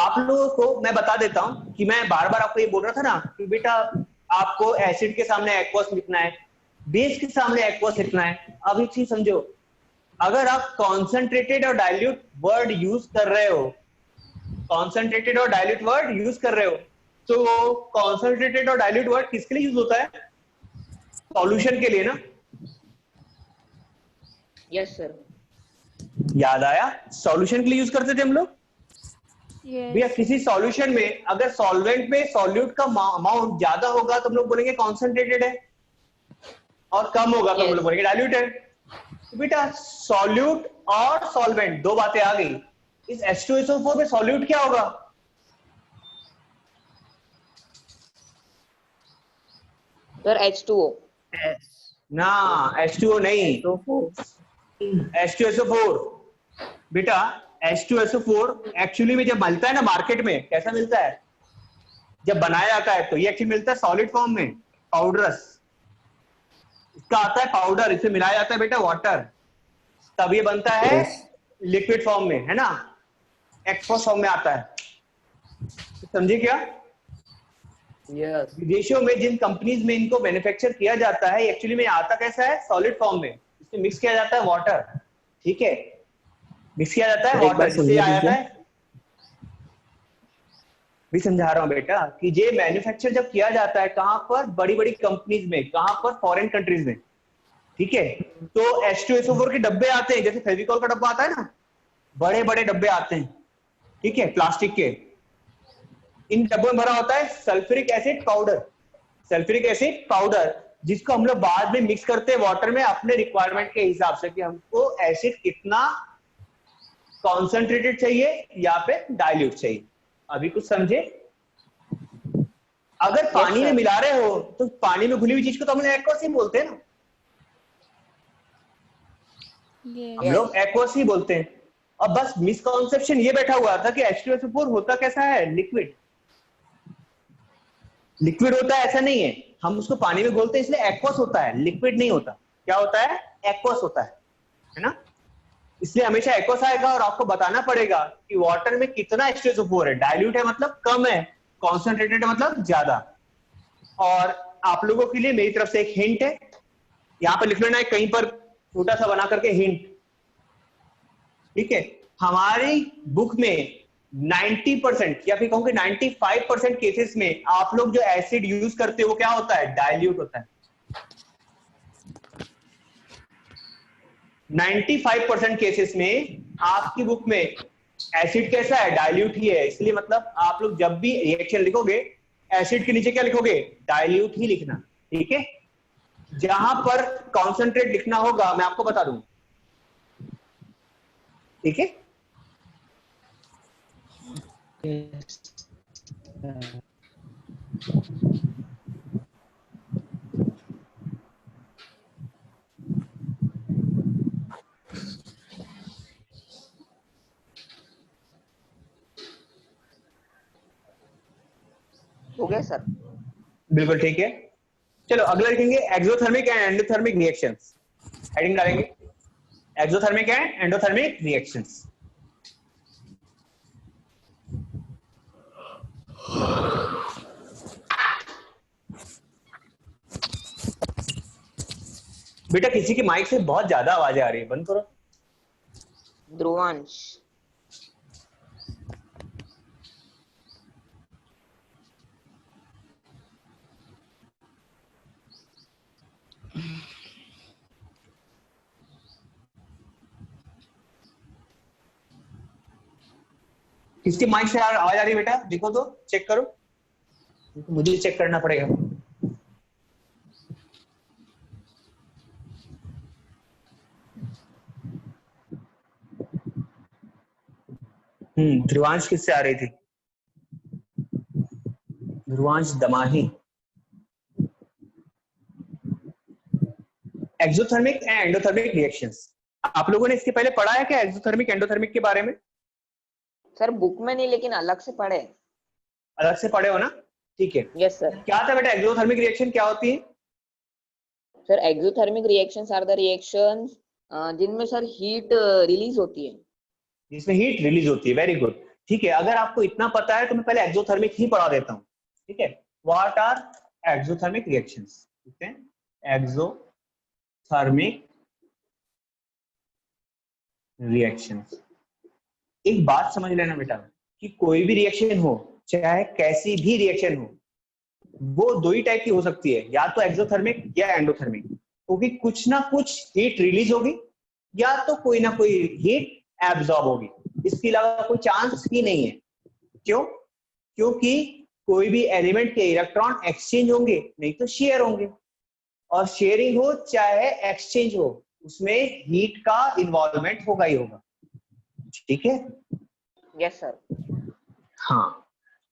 आप लोगों को मैं बता देता हूं कि मैं बार बार आपको ये बोल रहा था ना कि बेटा आपको एसिड के सामने एक्वस लिखना है, बेस के सामने एक्वस लिखना है। अब एक चीज समझो, अगर आप कॉन्सेंट्रेटेड और डाइल्यूट वर्ड यूज कर रहे हो, कॉन्सेंट्रेटेड और डाइल्यूट वर्ड यूज कर रहे हो, तो कॉन्सेंट्रेटेड और डाइल्यूट वर्ड किसके लिए यूज होता है, सॉल्यूशन के लिए ना। Yes sir. याद आया, सॉल्यूशन के लिए यूज करते थे हम लोग। Yes. भैया किसी सॉल्यूशन में अगर सॉल्वेंट में सॉल्यूट का अमाउंट ज्यादा होगा तो हम लोग बोलेंगे कॉन्सेंट्रेटेड है। और कम होगा तो हम Yes. लोग बोलेंगे डाइल्यूट है। तो बेटा सॉल्यूट और सॉल्वेंट दो बातें आ गई। इस H2SO4 में सॉल्यूट क्या होगा? Sir H2O। ना H2O नहीं, SO4 H2SO4 बेटा। H2SO4 एक्चुअली में जब मिलता है ना मार्केट में, कैसा मिलता है? जब बनाया जाता है तो ये एक्चुअली मिलता है सॉलिड फॉर्म में, पाउडरस। इसका आता है पाउडर, इसे मिलाया जाता है बेटा वाटर, तब ये बनता है लिक्विड फॉर्म में, है ना, एक्वस फॉर्म में आता है। समझे क्या? यस विदेशों में जिन कंपनीज में इनको मैन्युफैक्चर किया जाता है एक्चुअली में आता कैसा है? सॉलिड फॉर्म में। इसमें मिक्स किया जाता है वाटर, ठीक है, मिक्स किया जाता है एक बार वाटर, जिससे समझा आ जाता दीजिए। है। भी समझा रहा हूं बेटा कि ये मैन्युफैक्चर जब किया जाता है कहां पर? बड़ी बड़ी कंपनीज में, कहां पर? फॉरेन कंट्रीज में, ठीक है। तो H2SO4 के डब्बे आते हैं, जैसे फेविकॉल का डब्बा आता है ना, बड़े बड़े डब्बे आते हैं, ठीक है, प्लास्टिक के। इन डब्बों में भरा होता है sulphuric acid powder, sulphuric acid powder, जिसको हम लोग बाद में मिक्स करते हैं वाटर में अपने रिक्वायरमेंट के हिसाब से कि हमको एसिड कितना कॉन्सेंट्रेटेड चाहिए या फिर डाइल्यूट चाहिए। अभी कुछ समझे? अगर पानी में sir. मिला रहे हो तो पानी में घुली हुई चीज को तो हम लोग एक्वस ही बोलते हैं ना, हम लोग एक्वस ही बोलते हैं। अब बस मिसकॉन्सेप्शन ये बैठा हुआ था कि H2SO4 होता कैसा है? लिक्विड, लिक्विड होता है, ऐसा नहीं है। हम उसको पानी में घोलते हैं इसलिए एक्वस होता है, लिक्विड नहीं होता। क्या होता है? एक्वस होता है ना। इसलिए हमेशा एक्वस आएगा और आपको बताना पड़ेगा कि वाटर में कितना H2SO4 है। डाइल्यूट है मतलब कम है, कॉन्सेंट्रेटेड मतलब ज्यादा। और आप लोगों के लिए मेरी तरफ से एक हिंट है, यहां पर लिख लेना है कहीं पर छोटा सा बना करके हिंट, ठीक है। हमारी बुक में 90% या फिर कहूंगे 95% केसेस में आप लोग जो एसिड यूज करते हो वो क्या होता है? डाइल्यूट होता है। 95% केसेस में आपकी बुक में एसिड कैसा है? डाइल्यूट ही है। इसलिए मतलब आप लोग जब भी रिएक्शन लिखोगे एसिड के नीचे क्या लिखोगे? डाइल्यूट ही लिखना, ठीक है। जहां पर कॉन्सेंट्रेट लिखना होगा मैं आपको बता दूं, ठीक है। हो गया सर? बिल्कुल ठीक है। चलो अगला लिखेंगे exothermic and endothermic reactions. Heading डालेंगे एक्सोथर्मिक एंड एंडोथर्मिक रिएक्शंस। बेटा किसी की माइक से बहुत ज्यादा आवाजें आ रही है, बंद करो। ध्रुवांश। किसके माइक से आवाज आ रही है बेटा? देखो तो, चेक करो, मुझे चेक करना पड़ेगा। ध्रुवांश किससे आ रही थी? ध्रुवांश दमाही। एक्सोथर्मिक एंड एंडोथर्मिक रिएक्शंस, आप लोगों ने इसके पहले पढ़ा है क्या एक्सोथर्मिक एंडोथर्मिक के बारे में? सर बुक में नहीं लेकिन अलग से पढ़े। अलग से पढ़े हो ना, ठीक है। Yes sir. क्या था बेटा एक्सोथर्मिक रिएक्शन क्या होती है? Sir exothermic reactions are the reactions जिनमें सर हीट रिलीज होती है। जिसमें हीट रिलीज होती है, वेरी गुड, ठीक है। अगर आपको इतना पता है तो मैं पहले एक्सोथर्मिक ही पढ़ा देता हूं, ठीक है। What are exothermic reactions? ठीक है, एक्सोथर्मिक रिएक्शंस। एक बात समझ लेना बेटा कि कोई भी रिएक्शन हो, चाहे कैसी भी रिएक्शन हो, वो दो ही टाइप की हो सकती है, या तो एक्सोथर्मिक या एंडोथर्मिक, क्योंकि कुछ ना कुछ हीट रिलीज होगी या तो कोई ना कोई हीट एब्जॉर्ब होगी। इसके अलावा कोई चांस ही नहीं है। क्यों? क्योंकि कोई भी एलिमेंट के इलेक्ट्रॉन एक्सचेंज होंगे, नहीं तो शेयर होंगे। और शेयरिंग हो चाहे एक्सचेंज हो, उसमें हीट का इन्वॉल्वमेंट होगा ही होगा, ठीक है। Yes, sir. हाँ,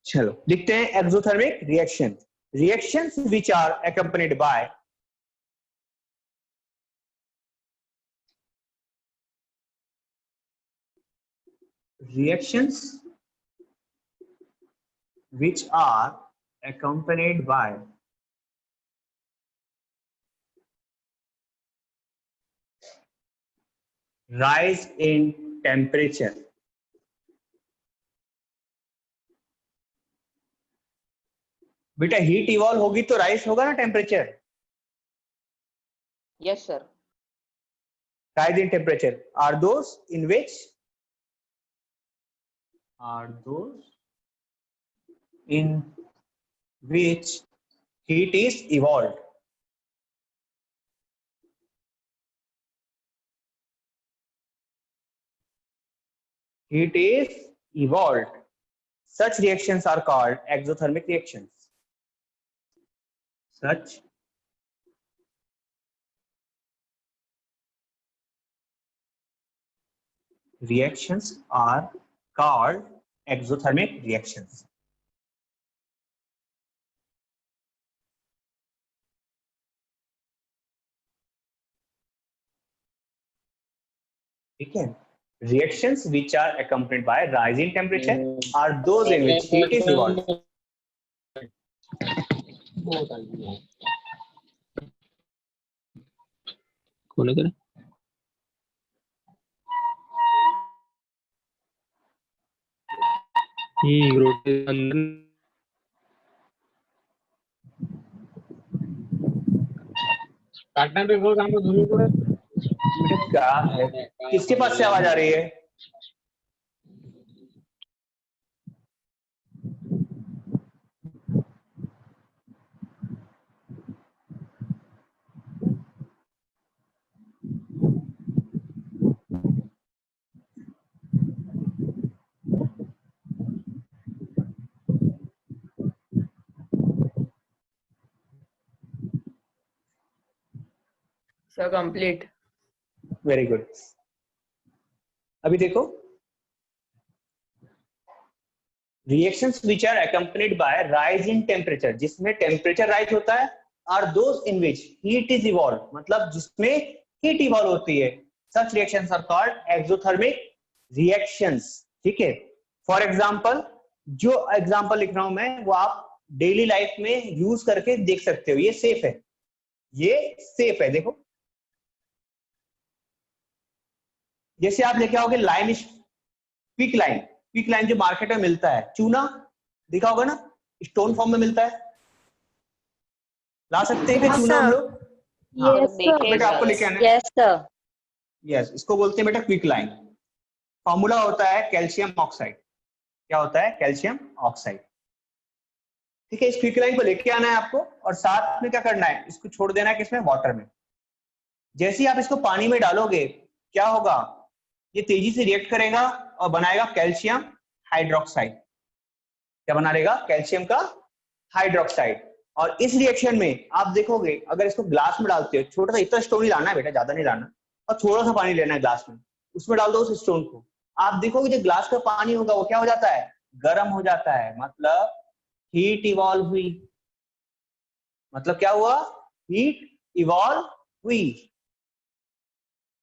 चलो लिखते हैं exothermic reaction. Reactions which are accompanied by reactions which are accompanied by rise in temperature। बेटा हीट इवॉल्व होगी तो राइज होगा ना temperature. Yes, sir. rise in temperature are those in which heat is evolved। Heat is evolved. Such reactions are called exothermic reactions. Such reactions are called exothermic reactions। ठीक है। Reactions which are accompanied by rise in temperature are those in which heat is evolved। कौन करे? रोटी अंदर काटना पे वो काम को धुनी पड़े। बेटा क्या है, किसके पास से आवाज आ रही है? Sir, complete. Very good. अभी देखो, reactions which are accompanied by rise in temperature, जिसमें टेम्परेचर राइज होता है, are those in which heat is evolved, मतलब जिसमें हीट इवॉल्व होती है। such reactions are called exothermic reactions। ठीक है। फॉर एग्जाम्पल, जो एग्जाम्पल लिख रहा हूं मैं वो आप डेली लाइफ में यूज करके देख सकते हो। ये सेफ है, ये सेफ है। देखो जैसे आप लेके आओगे lime quick lime, quick lime जो मार्केट में मिलता है, चूना दिखा होगा ना, स्टोन फॉर्म में मिलता है। ला सकते हैं क्या चूना हम लोग? हाँ, Yes, sir. बेटा आपको लेके आना है। Yes, sir. यस, इसको बोलते हैं बेटा क्विक लाइम। फॉर्मूला होता है कैल्शियम ऑक्साइड। क्या होता है? Calcium oxide. ठीक है। इस क्विक लाइम को लेके आना है आपको, और साथ में क्या करना है, इसको छोड़ देना है किसमें? वाटर में। जैसे ही आप इसको पानी में डालोगे क्या होगा, ये तेजी से रिएक्ट करेगा और बनाएगा कैल्शियम हाइड्रोक्साइड। क्या बना लेगा? कैल्शियम का हाइड्रोक्साइड। और इस रिएक्शन में आप देखोगे, अगर इसको ग्लास में डालते हो, छोटा सा इतना स्टोन ही लाना है बेटा, ज्यादा नहीं लाना, और थोड़ा सा पानी लेना है ग्लास में, उसमें डाल दो उस स्टोन को। आप देखोगे जो ग्लास का पानी होगा वो क्या हो जाता है? गर्म हो जाता है। मतलब हीट इवॉल्व हुई। मतलब क्या हुआ? हीट इवॉल्व हुई।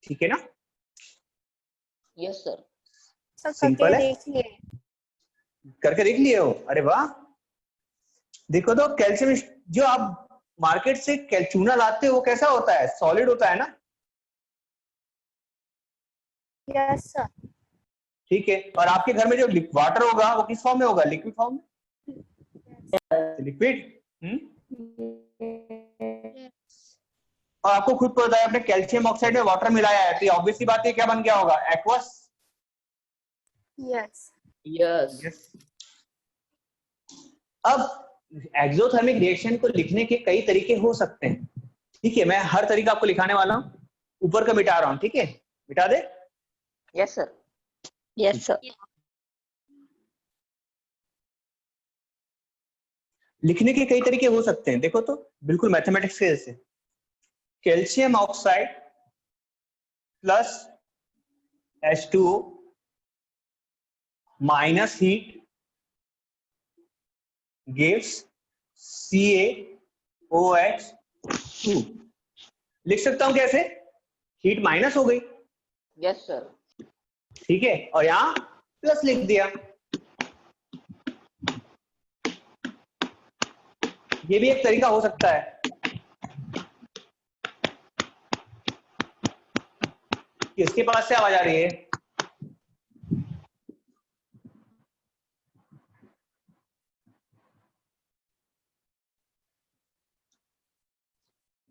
ठीक है ना? Yes, sir. सिंपल है। करके देख लिए हो? अरे वाह। देखो तो कैल्शियम जो आप मार्केट से चूना लाते हो वो कैसा होता है? सॉलिड होता है ना? Yes, sir. ठीक है। और आपके घर में जो वाटर होगा वो किस फॉर्म में होगा? लिक्विड फॉर्म में। लिक्विड। और आपको खुद पता है आपने कैल्शियम ऑक्साइड में वाटर मिलाया है, तो ऑब्वियसली बात है क्या बन गया होगा? एक्वस। Yes. Yes. अब एक्सोथर्मिक रिएक्शन को लिखने के कई तरीके हो सकते हैं। ठीक है, मैं हर तरीका आपको लिखाने वाला हूं। ऊपर का मिटा रहा हूं, ठीक है? मिटा दे। Yes, sir. Yes, sir. लिखने के कई तरीके हो सकते हैं। देखो तो बिल्कुल मैथमेटिक्स के जैसे। Calcium oxide plus H2O minus heat gives CaOH2। लिख सकता हूं कैसे? हीट माइनस हो गई, यस सर। ठीक है, और यहां प्लस लिख दिया। ये भी एक तरीका हो सकता है। किसके पास से आवाज आ रही है?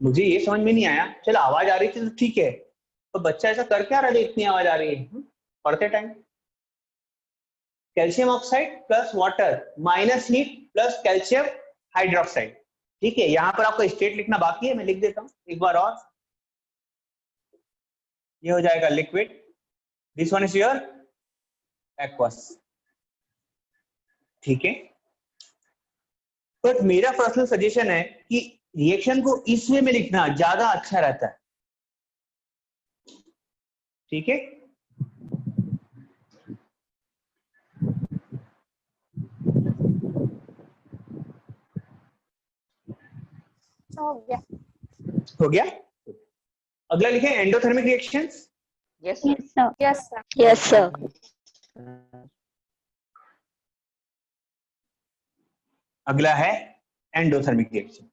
मुझे ये समझ में नहीं आया। चलो आवाज आ रही थी तो ठीक है, तो बच्चा ऐसा कर क्या रहा है इतनी आवाज आ रही है पढ़ते time? Calcium oxide plus water minus heat plus calcium hydroxide, ठीक है। यहां पर आपको स्टेट लिखना बाकी है, मैं लिख देता हूं एक बार और। ये हो जाएगा liquid, this one is your aqueous, ठीक है। बट मेरा पर्सनल सजेशन है कि रिएक्शन को इस वे में लिखना ज्यादा अच्छा रहता है, ठीक है। हो गया। अगला लिखे endothermic reactions. Yes sir. Yes, sir. Yes sir. Yes sir. अगला है एंडोथर्मिक रिएक्शन।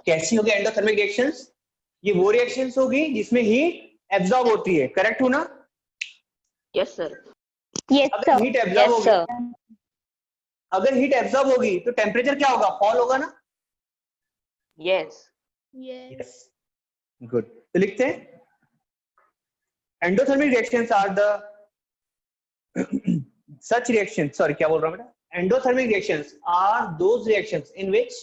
कैसी होगी एंडोथर्मिक रिएक्शंस? ये वो रिएक्शंस होगी जिसमें हीट एब्जॉर्ब होती है, करेक्ट हूं ना? Yes sir. Yes, अगर sir. हीट एब्जॉर्ब यस होगी, सर। अगर हीट एब्जॉर्ब होगी तो टेम्परेचर क्या होगा? फॉल होगा ना? यस। Yes, good. तो लिखते हैं endothermic reactions are the such reactions, sorry क्या बोल रहा हूं बेटा? Endothermic reactions are those reactions in which,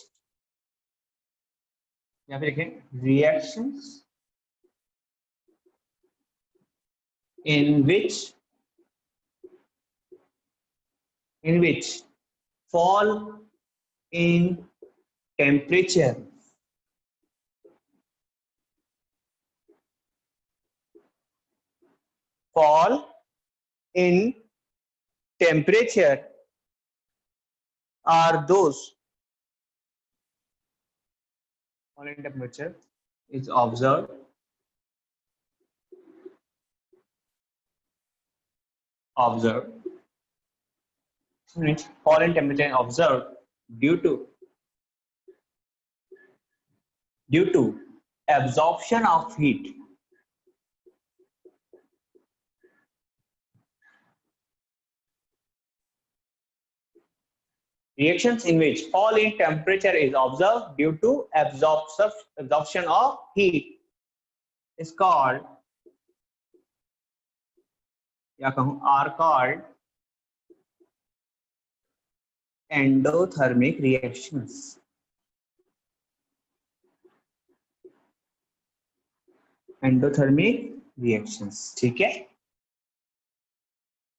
यहाँ पे लिखें reactions in which fall in temperature are those fall in temperature is observed which fall in temperature is observed due to absorption of heat. Reactions in which fall in temperature is observed due to absorption of heat is called, या कहूं are called endothermic reactions. Endothermic reactions, ठीक है।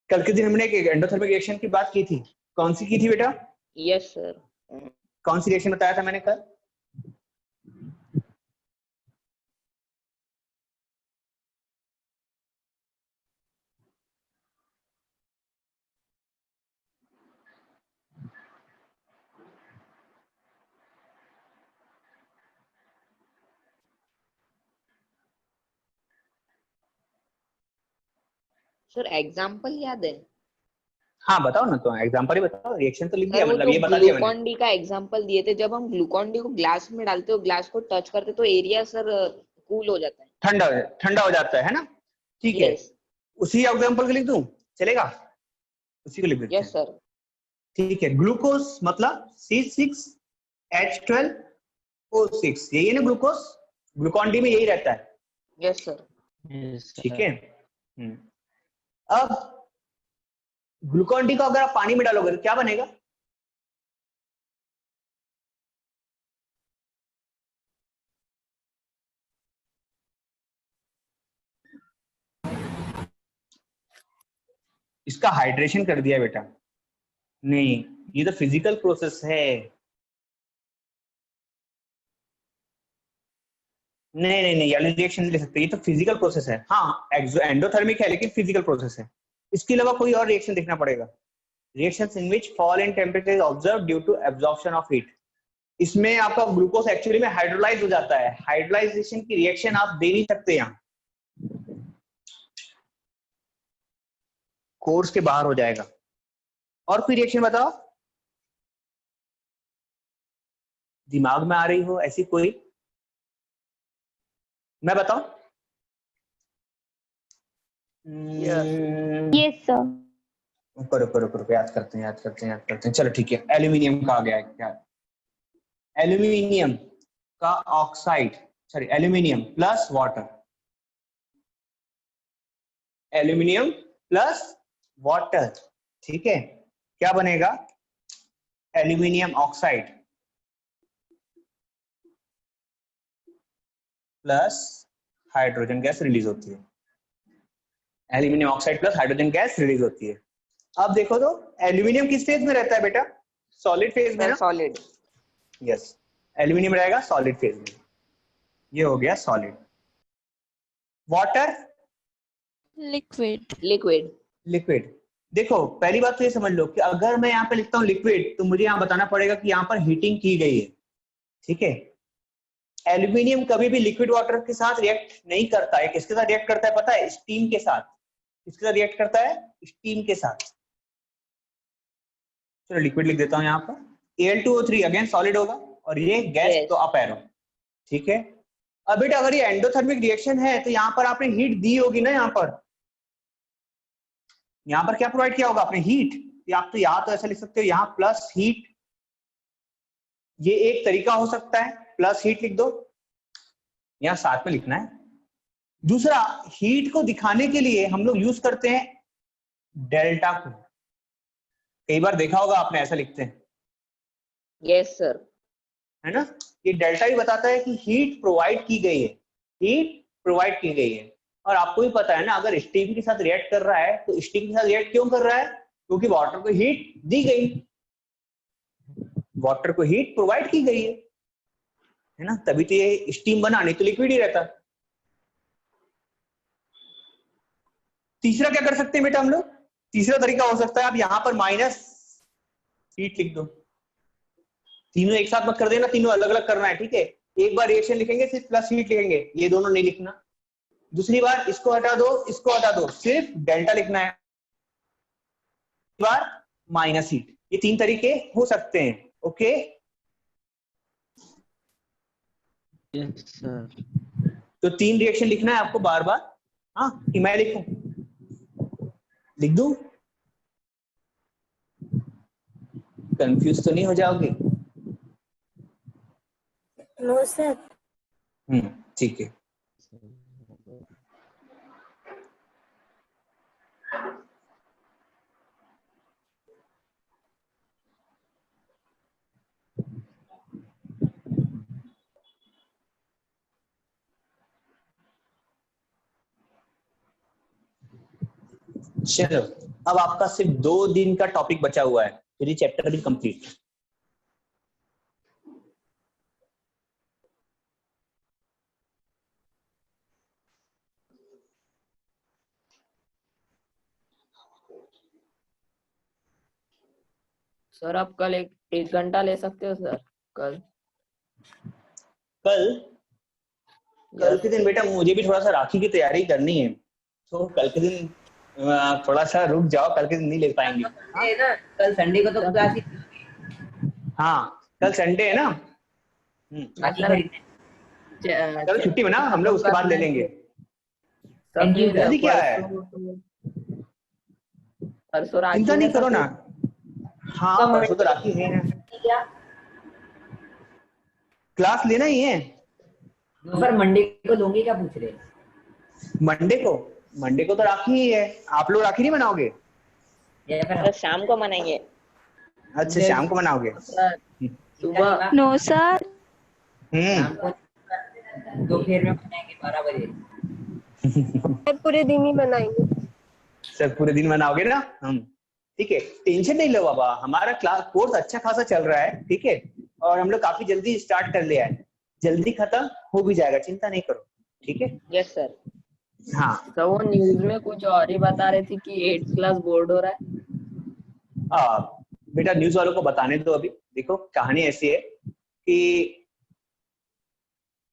कल के दिन हमने एक एंडोथर्मिक रिएक्शन की बात की थी, कौन सी की थी बेटा? Yes sir. कौन सी रिएक्शन बताया था मैंने कल? सर एग्जांपल याद है? हाँ बताओ ना, तो एग्जांपल ही बताओ। रिएक्शन तो लिख सर दिया, वो मतलब जो ये बता दिया मैंने। ग्लूकॉन डी का एग्जांपल दिए थे, जब हम ग्लूकॉन डी को ग्लास में डालते हो, ग्लास को टच करते तो एरिया सर कूल हो जाता है। ठंडा हो जाता है ना? ठीक है, यस। उसी एग्जांपल को लिख दूं, चलेगा? उसी को लिख देते हैं। Yes sir. ठीक है, ग्लूकोज मतलब C6H12O6, यही है ना ग्लूकोज? ग्लूकॉन डी में यही रहता है, यस सर। ठीक है। अब ग्लूकॉन डी को अगर आप पानी में डालोगे तो क्या बनेगा? इसका हाइड्रेशन कर दिया बेटा। नहीं, ये तो फिजिकल प्रोसेस है। नहीं नहीं नहीं, वाली रिएक्शन नहीं ले सकते, ये तो फिजिकल प्रोसेस है। हाँ एंडोथर्मिक है लेकिन फिजिकल प्रोसेस है। इसके अलावा कोई और रिएक्शन देखना पड़ेगा। Reactions in which fall in temperature is observed due to absorption of heat. इसमें आपका ग्लूकोज एक्चुअली में हाइड्रोलाइज हो जाता है। हाइड्रोलाइजेशन की रिएक्शन आप दे नहीं सकते यहाँ, कोर्स के बाहर हो जाएगा। और कोई रिएक्शन बताओ दिमाग में आ रही हो ऐसी कोई, मैं बताऊं? Yes, sir. करो करो करो, याद करते हैं याद करते हैं याद करते हैं। चलो ठीक है, एल्यूमिनियम का आ गया है क्या? एल्यूमिनियम का oxide, sorry aluminium plus water, aluminium plus water, ठीक है, क्या बनेगा? Aluminium oxide plus hydrogen gas release होती है। Aluminium oxide plus hydrogen gas release होती है। अब देखो तो एल्यूमिनियम किस फेज में रहता है बेटा? सॉलिड फेज में ना? सॉलिड। यस, एल्यूमिनियम रहेगा सॉलिड फेज में। ये हो गया solid. Water liquid. Liquid. Liquid. देखो पहली बात तो ये समझ लो कि अगर मैं यहाँ पे लिखता हूँ लिक्विड तो मुझे यहाँ बताना पड़ेगा कि यहाँ पर हीटिंग की गई है, ठीक है। एल्यूमिनियम कभी भी लिक्विड वाटर के साथ रिएक्ट नहीं करता है। किसके साथ रिएक्ट करता है पता है? स्टीम के साथ। किसके साथ रिएक्ट करता है? स्टीम के साथ। चलो लिक्विड लिख देता हूँ यहाँ पर। Al2O3 अगेन सॉलिड होगा और ये गैस Yes. तो अप एरो, ठीक है। अब बेटा अगर ये एंडोथर्मिक रिएक्शन है तो यहाँ पर आपने हीट दी होगी ना, यहाँ पर क्या प्रोवाइड किया होगा आपने? हीट। आप तो यहाँ तो ऐसा लिख सकते हो, यहाँ प्लस हीट, ये एक तरीका हो सकता है, प्लस हीट लिख दो, यहाँ साथ में लिखना है। दूसरा, हीट को दिखाने के लिए हम लोग यूज करते हैं डेल्टा को। कई बार देखा होगा आपने, ऐसा लिखते हैं, यस सर। है ना? ये डेल्टा ही बताता है कि हीट प्रोवाइड की गई है, हीट प्रोवाइड की गई है। और आपको भी पता है ना, अगर स्टीम के साथ रिएक्ट कर रहा है तो स्टीम के साथ रिएक्ट क्यों कर रहा है? क्योंकि वाटर को हीट दी गई, वाटर को हीट प्रोवाइड की गई है ना, तभी तो ये स्टीम बना, नहीं तो लिक्विड ही रहता। तीसरा क्या कर सकते हैं बेटा हम लोग? तीसरा तरीका हो सकता है, आप यहां पर माइनस हीट लिख दो। तीनों एक साथ मत कर देना, तीनों अलग अलग करना है, ठीक है। एक बार रिएक्शन लिखेंगे सिर्फ प्लस हीट लिखेंगे, ये दोनों नहीं लिखना। दूसरी बार इसको हटा दो, इसको हटा दो, सिर्फ डेल्टा लिखना है। बार माइनस हीट। ये तीन तरीके हो सकते हैं, ओके। Yes sir. तो तीन रिएक्शन लिखना है आपको बार बार। हाँ कि मैं लिखूं? लिख दूं? कंफ्यूज तो नहीं हो जाओगे? No sir. ठीक है। चलो अब आपका सिर्फ 2 दिन का टॉपिक बचा हुआ है, फिर ये चैप्टर भी कंप्लीट। सर आप कल एक घंटा ले सकते हो सर? कल कल के दिन बेटा मुझे भी थोड़ा सा राखी की तैयारी करनी है, तो कल के दिन थोड़ा सा रुक जाओ, कल के दिन नहीं ले पाएंगे। है ना, कल संडे को तो क्लास ही। हाँ कल संडे है ना। चलो छुट्टी में ना, हम लोग उसके बाद ले लेंगे। जल्दी क्या है, परसों राखी चिंता नहीं है, करो ना। हाँ परसों तो राखी है ना, क्लास लेना ही है। पर मंडे को लोगे क्या पूछ रहे? मंडे को तो राखी ही है। आप लोग राखी नहीं मनाओगे? तो शाम को मनाएंगे। अच्छा शाम को मनाओगे? सुबह। No, sir. शाम को दोपहर में मनाएंगे 12 बजे। पूरे दिन ही बनाएंगे। सर पूरे दिन बनाओगे ना हम, ठीक है, टेंशन नहीं लो बाबा, हमारा क्लास कोर्स अच्छा खासा चल रहा है, ठीक है, और हम लोग काफी जल्दी स्टार्ट कर लिया है, जल्दी खत्म हो भी जाएगा, चिंता नहीं करो, ठीक है। Yes sir. हाँ तो वो न्यूज में कुछ और ही बता रहे थे कि 8th क्लास बोर्ड हो रहा है। बेटा न्यूज वालों को बताने दो, अभी देखो कहानी ऐसी है कि